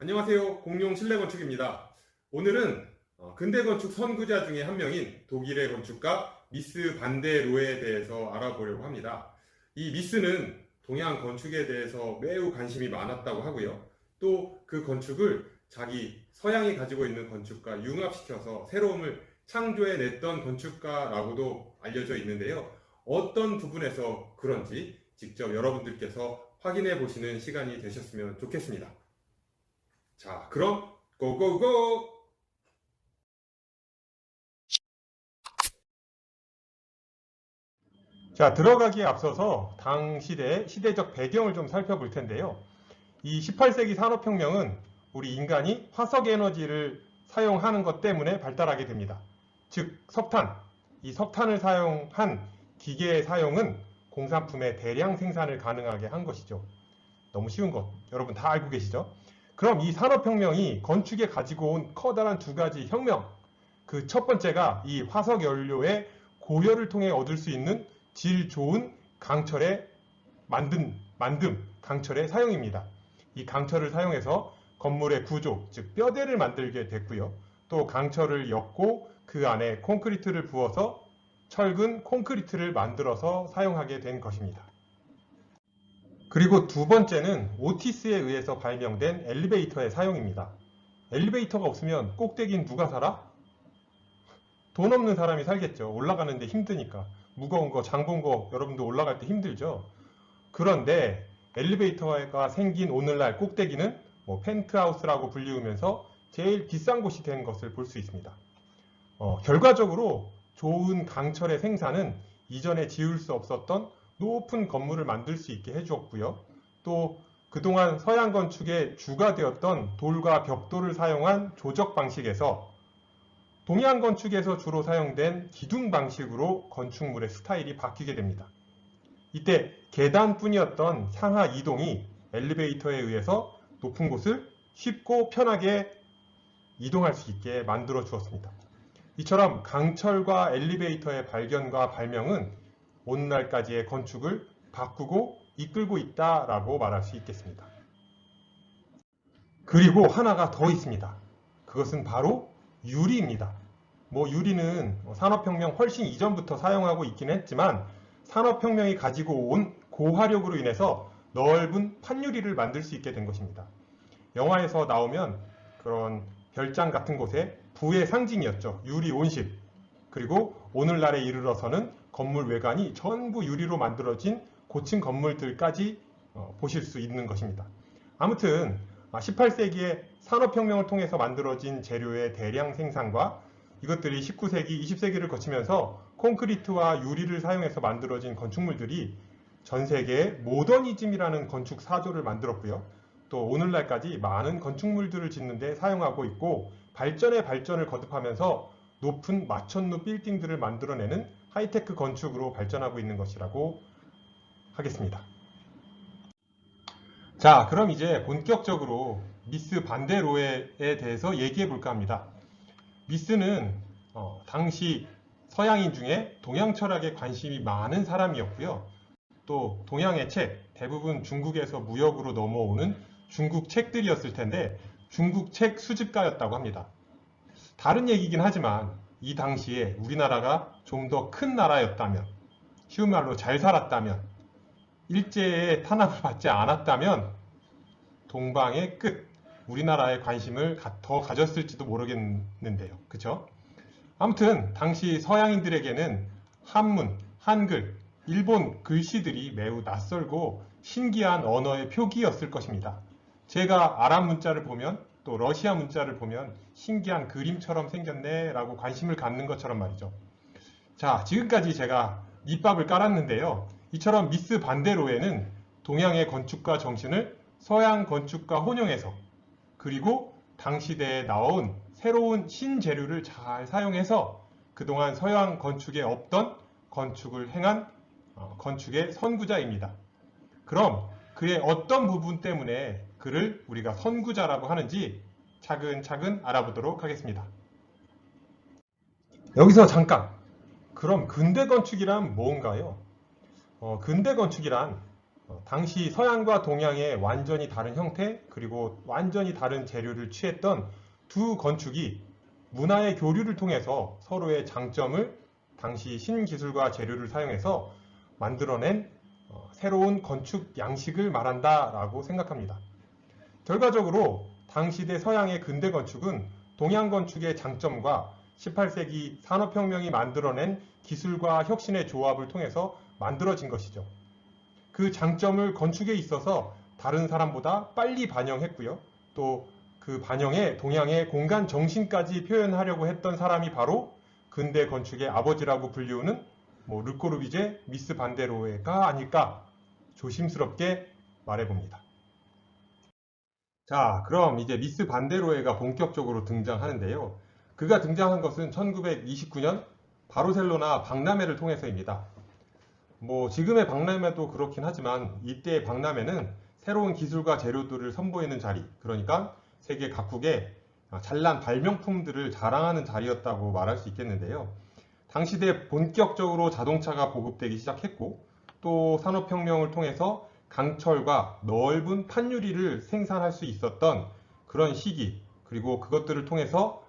안녕하세요. 공룡 실내건축입니다. 오늘은 근대건축 선구자 중에 한 명인 독일의 건축가 미스 반 데 로에에 대해서 알아보려고 합니다. 이 미스는 동양 건축에 대해서 매우 관심이 많았다고 하고요. 또 그 건축을 자기 서양이 가지고 있는 건축과 융합시켜서 새로움을 창조해냈던 건축가라고도 알려져 있는데요. 어떤 부분에서 그런지 직접 여러분들께서 확인해 보시는 시간이 되셨으면 좋겠습니다. 자, 그럼 고고고! 자, 들어가기에 앞서서 당시대 시대적 배경을 좀 살펴볼 텐데요. 이 18세기 산업혁명은 우리 인간이 화석 에너지를 사용하는 것 때문에 발달하게 됩니다. 즉, 석탄. 이 석탄을 사용한 기계의 사용은 공산품의 대량 생산을 가능하게 한 것이죠. 너무 쉬운 것, 여러분 다 알고 계시죠? 그럼 이 산업혁명이 건축에 가지고 온 커다란 두 가지 혁명, 그 첫 번째가 이 화석 연료의 고열을 통해 얻을 수 있는 질 좋은 강철의 강철의 사용입니다. 이 강철을 사용해서 건물의 구조, 즉 뼈대를 만들게 됐고요. 또 강철을 엮고 그 안에 콘크리트를 부어서 철근 콘크리트를 만들어서 사용하게 된 것입니다. 그리고 두 번째는 오티스에 의해서 발명된 엘리베이터의 사용입니다. 엘리베이터가 없으면 꼭대기는 누가 살아? 돈 없는 사람이 살겠죠. 올라가는데 힘드니까. 무거운 거, 장본 거 여러분도 올라갈 때 힘들죠. 그런데 엘리베이터가 생긴 오늘날 꼭대기는 펜트하우스라고 불리우면서 제일 비싼 곳이 된 것을 볼 수 있습니다. 결과적으로 좋은 강철의 생산은 이전에 지을 수 없었던 높은 건물을 만들 수 있게 해주었고요. 또 그동안 서양 건축의 주가 되었던 돌과 벽돌을 사용한 조적 방식에서 동양 건축에서 주로 사용된 기둥 방식으로 건축물의 스타일이 바뀌게 됩니다. 이때 계단뿐이었던 상하 이동이 엘리베이터에 의해서 높은 곳을 쉽고 편하게 이동할 수 있게 만들어 주었습니다. 이처럼 강철과 엘리베이터의 발견과 발명은 오늘날까지의 건축을 바꾸고 이끌고 있다라고 말할 수 있겠습니다. 그리고 하나가 더 있습니다. 그것은 바로 유리입니다. 유리는 산업혁명 훨씬 이전부터 사용하고 있긴 했지만 산업혁명이 가지고 온 고화력으로 인해서 넓은 판유리를 만들 수 있게 된 것입니다. 영화에서 나오면 그런 별장 같은 곳에 부의 상징이었죠. 유리 온실. 그리고 오늘날에 이르러서는 건물 외관이 전부 유리로 만들어진 고층 건물들까지 보실 수 있는 것입니다. 아무튼 18세기에 산업혁명을 통해서 만들어진 재료의 대량 생산과 이것들이 19세기, 20세기를 거치면서 콘크리트와 유리를 사용해서 만들어진 건축물들이 전 세계에 모더니즘이라는 건축 사조를 만들었고요. 또 오늘날까지 많은 건축물들을 짓는 데 사용하고 있고 발전의 발전을 거듭하면서 높은 마천루 빌딩들을 만들어내는 하이테크 건축으로 발전하고 있는 것이라고 하겠습니다. 자, 그럼 이제 본격적으로 미스 반 데 로에에 대해서 얘기해 볼까 합니다. 미스는 당시 서양인 중에 동양 철학에 관심이 많은 사람이었고요. 또 동양의 책, 대부분 중국에서 무역으로 넘어오는 중국 책들이었을 텐데 중국 책 수집가였다고 합니다. 다른 얘기긴 하지만 이 당시에 우리나라가 좀 더 큰 나라였다면, 쉬운 말로 잘 살았다면, 일제의 탄압을 받지 않았다면 동방의 끝, 우리나라에 관심을 더 가졌을지도 모르겠는데요. 그쵸? 아무튼 당시 서양인들에게는 한문, 한글, 일본 글씨들이 매우 낯설고 신기한 언어의 표기였을 것입니다. 제가 아랍 문자를 보면 또 러시아 문자를 보면 신기한 그림처럼 생겼네 라고 관심을 갖는 것처럼 말이죠. 자, 지금까지 제가 밑밥을 깔았는데요. 이처럼 미스 반 데 로에는 동양의 건축가 정신을 서양 건축과 혼용해서 그리고 당시대에 나온 새로운 신재료를 잘 사용해서 그동안 서양 건축에 없던 건축을 행한 건축의 선구자입니다. 그럼 그의 어떤 부분 때문에 그를 우리가 선구자라고 하는지 차근차근 알아보도록 하겠습니다. 여기서 잠깐! 그럼 근대 건축이란 뭔가요? 근대 건축이란 당시 서양과 동양의 완전히 다른 형태 그리고 완전히 다른 재료를 취했던 두 건축이 문화의 교류를 통해서 서로의 장점을 당시 신기술과 재료를 사용해서 만들어낸 새로운 건축 양식을 말한다라고 생각합니다. 결과적으로 당시대 서양의 근대 건축은 동양 건축의 장점과 18세기 산업혁명이 만들어낸 기술과 혁신의 조합을 통해서 만들어진 것이죠. 그 장점을 건축에 있어서 다른 사람보다 빨리 반영했고요. 또 그 반영에 동양의 공간 정신까지 표현하려고 했던 사람이 바로 근대 건축의 아버지라고 불리우는 르꼬르비제, 미스 반데로에가 아닐까 조심스럽게 말해봅니다. 자, 그럼 이제 미스 반데로에가 본격적으로 등장하는데요. 그가 등장한 것은 1929년 바르셀로나 박람회를 통해서입니다. 지금의 박람회도 그렇긴 하지만 이때의 박람회는 새로운 기술과 재료들을 선보이는 자리, 그러니까 세계 각국의 잘난 발명품들을 자랑하는 자리였다고 말할 수 있겠는데요. 당시대 본격적으로 자동차가 보급되기 시작했고 또 산업혁명을 통해서 강철과 넓은 판유리를 생산할 수 있었던 그런 시기, 그리고 그것들을 통해서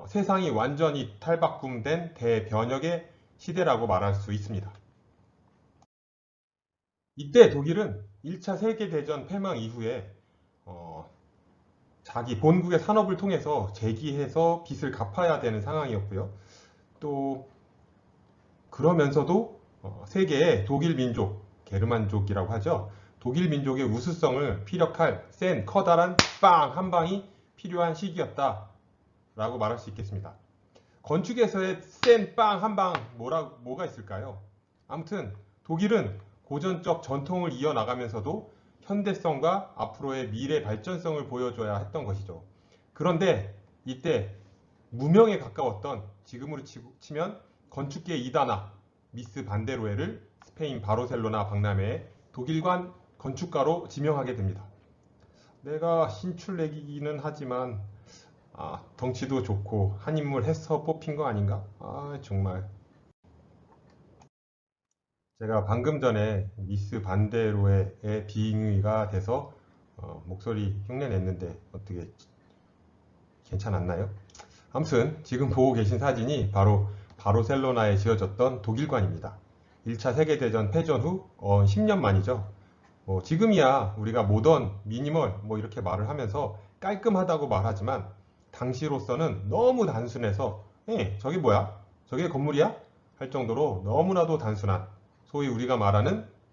세상이 완전히 탈바꿈된 대변혁의 시대라고 말할 수 있습니다. 이때 독일은 1차 세계대전 패망 이후에 자기 본국의 산업을 통해서 재기해서 빚을 갚아야 되는 상황이었고요. 또 그러면서도 세계의 독일 민족, 게르만족이라고 하죠. 독일 민족의 우수성을 피력할 센 커다란 빵 한 방이 필요한 시기였다라고 말할 수 있겠습니다. 건축에서의 센 빵 한 방 뭐가 있을까요? 아무튼 독일은 고전적 전통을 이어나가면서도 현대성과 앞으로의 미래 발전성을 보여줘야 했던 것이죠. 그런데 이때 무명에 가까웠던, 지금으로 치면 건축계의 이단아 미스 반데로에를 스페인 바르셀로나 박람회에 독일관 건축가로 지명하게 됩니다. 내가 신출내기는 하지만 덩치도 좋고 한 인물 해서 뽑힌 거 아닌가? 정말. 제가 방금 전에 미스 반데로에의 빙의가 돼서 목소리 흉내냈는데 어떻게 괜찮았나요? 아무튼 지금 보고 계신 사진이 바로 바르셀로나에 지어졌던 독일관입니다. 1차 세계대전 패전 후 10년 만이죠. 지금이야 우리가 모던, 미니멀 이렇게 말을 하면서 깔끔하다고 말하지만 당시로서는 너무 단순해서 저게 뭐야? 저게 건물이야? 할 정도로 너무나도 단순한, 소위 우리가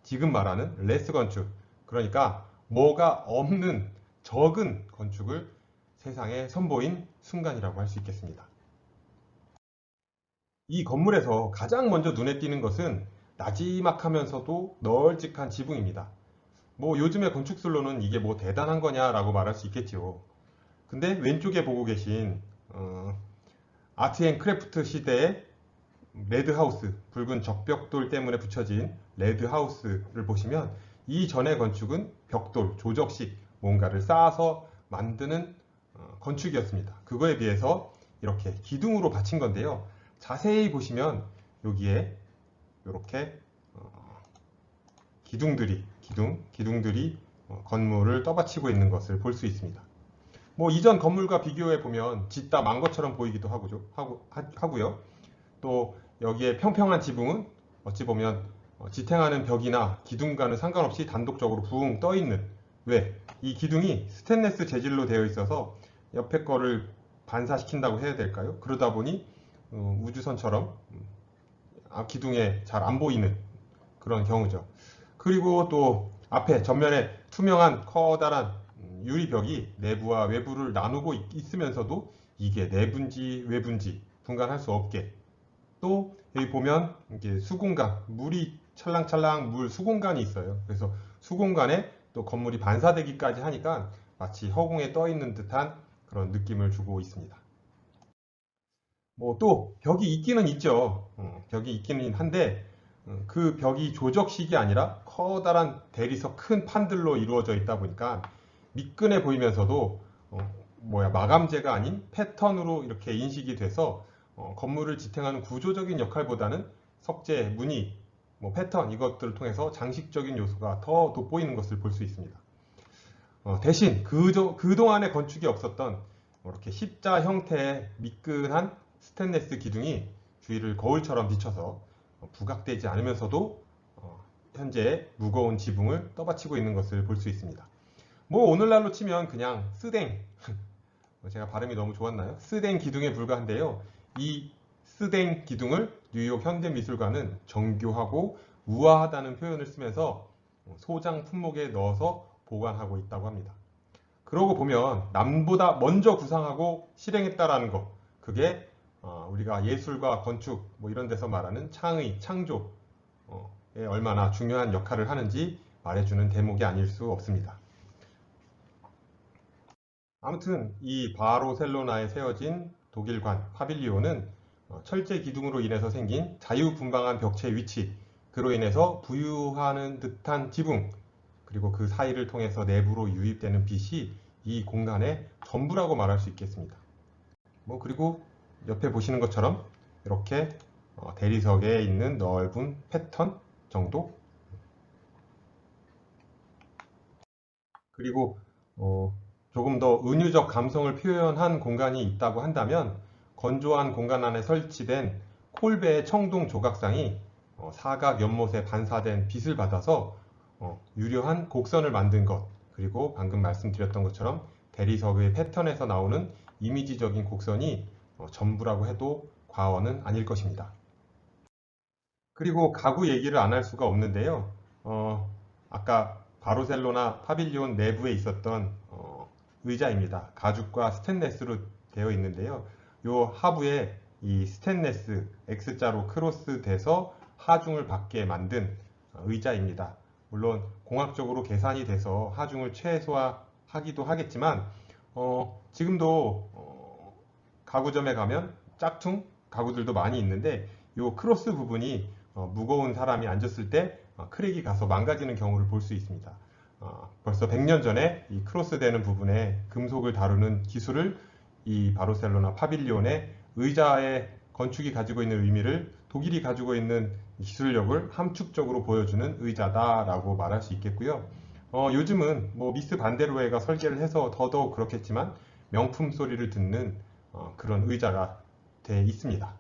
지금 말하는 레스 건축, 그러니까 뭐가 없는 적은 건축을 세상에 선보인 순간이라고 할 수 있겠습니다. 이 건물에서 가장 먼저 눈에 띄는 것은 나지막하면서도 널찍한 지붕입니다. 요즘의 건축술로는 이게 대단한 거냐라고 말할 수 있겠지요. 근데 왼쪽에 보고 계신 아트앤크래프트 시대의 레드하우스, 붉은 적벽돌 때문에 붙여진 레드하우스를 보시면 이전의 건축은 벽돌, 조적식 뭔가를 쌓아서 만드는 건축이었습니다. 그거에 비해서 이렇게 기둥으로 받친 건데요. 자세히 보시면 여기에 이렇게 기둥들이 건물을 떠받치고 있는 것을 볼 수 있습니다. 이전 건물과 비교해 보면 짓다 만 것처럼 보이기도 하고요. 또 여기에 평평한 지붕은 어찌 보면 지탱하는 벽이나 기둥과는 상관없이 단독적으로 붕 떠 있는, 왜? 이 기둥이 스테인리스 재질로 되어 있어서 옆에 거를 반사시킨다고 해야 될까요? 그러다 보니 우주선처럼 기둥에 잘 안 보이는 그런 경우죠. 그리고 또 앞에 전면에 투명한 커다란 유리벽이 내부와 외부를 나누고 있으면서도 이게 내부인지 외부인지 분간할 수 없게, 또 여기 보면 이게 수공간, 물이 찰랑찰랑 물 수공간이 있어요. 그래서 수공간에 또 건물이 반사되기까지 하니까 마치 허공에 떠 있는 듯한 그런 느낌을 주고 있습니다. 또 벽이 있기는 있죠. 벽이 있기는 한데 그 벽이 조적식이 아니라 커다란 대리석 큰 판들로 이루어져 있다 보니까 미끈해 보이면서도 마감재가 아닌 패턴으로 이렇게 인식이 돼서 건물을 지탱하는 구조적인 역할보다는 석재, 무늬, 뭐 패턴 이것들을 통해서 장식적인 요소가 더 돋보이는 것을 볼 수 있습니다. 대신 그동안의 건축이 없었던 이렇게 십자 형태의 미끈한 스테인리스 기둥이 주위를 거울처럼 비춰서 부각되지 않으면서도 현재 무거운 지붕을 떠받치고 있는 것을 볼 수 있습니다. 뭐 오늘날로 치면 그냥 스댕, 제가 발음이 너무 좋았나요? 스댕 기둥에 불과한데요. 이 스댕 기둥을 뉴욕 현대미술관은 정교하고 우아하다는 표현을 쓰면서 소장 품목에 넣어서 보관하고 있다고 합니다. 그러고 보면 남보다 먼저 구상하고 실행했다라는 것, 그게 우리가 예술과 건축 뭐 이런 데서 말하는 창의, 창조에 얼마나 중요한 역할을 하는지 말해주는 대목이 아닐 수 없습니다. 아무튼 이 바르셀로나에 세워진 독일관 파빌리오는 철제 기둥으로 인해서 생긴 자유분방한 벽체 위치, 그로 인해서 부유하는 듯한 지붕, 그리고 그 사이를 통해서 내부로 유입되는 빛이 이 공간의 전부라고 말할 수 있겠습니다. 뭐 그리고 옆에 보시는 것처럼 이렇게 대리석에 있는 넓은 패턴 정도, 그리고 조금 더 은유적 감성을 표현한 공간이 있다고 한다면 건조한 공간 안에 설치된 콜베의 청동 조각상이 사각 연못에 반사된 빛을 받아서 유려한 곡선을 만든 것, 그리고 방금 말씀드렸던 것처럼 대리석의 패턴에서 나오는 이미지적인 곡선이 전부라고 해도 과언은 아닐 것입니다. 그리고 가구 얘기를 안 할 수가 없는데요. 아까 바르셀로나 파빌리온 내부에 있었던 의자입니다. 가죽과 스테인레스로 되어 있는데요. 요 하부에 이 스테인레스 X자로 크로스 돼서 하중을 받게 만든 의자입니다. 물론 공학적으로 계산이 돼서 하중을 최소화하기도 하겠지만 지금도 가구점에 가면 짝퉁 가구들도 많이 있는데 요 크로스 부분이 무거운 사람이 앉았을 때 크랙이 가서 망가지는 경우를 볼 수 있습니다. 벌써 100년 전에 이 크로스 되는 부분에 금속을 다루는 기술을 이 바르셀로나 파빌리온의 의자의 건축이 가지고 있는 의미를 독일이 가지고 있는 기술력을 함축적으로 보여주는 의자다라고 말할 수 있겠고요. 요즘은 뭐 미스 반데로에가 설계를 해서 더더욱 그렇겠지만 명품 소리를 듣는 그런 의자가 돼 있습니다.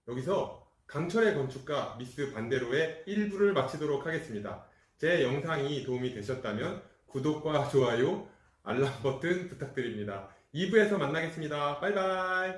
여기서 강철의 건축가 미스 반데로의 1부를 마치도록 하겠습니다. 제 영상이 도움이 되셨다면 구독과 좋아요, 알람 버튼 부탁드립니다. 2부에서 만나겠습니다. 바이바이.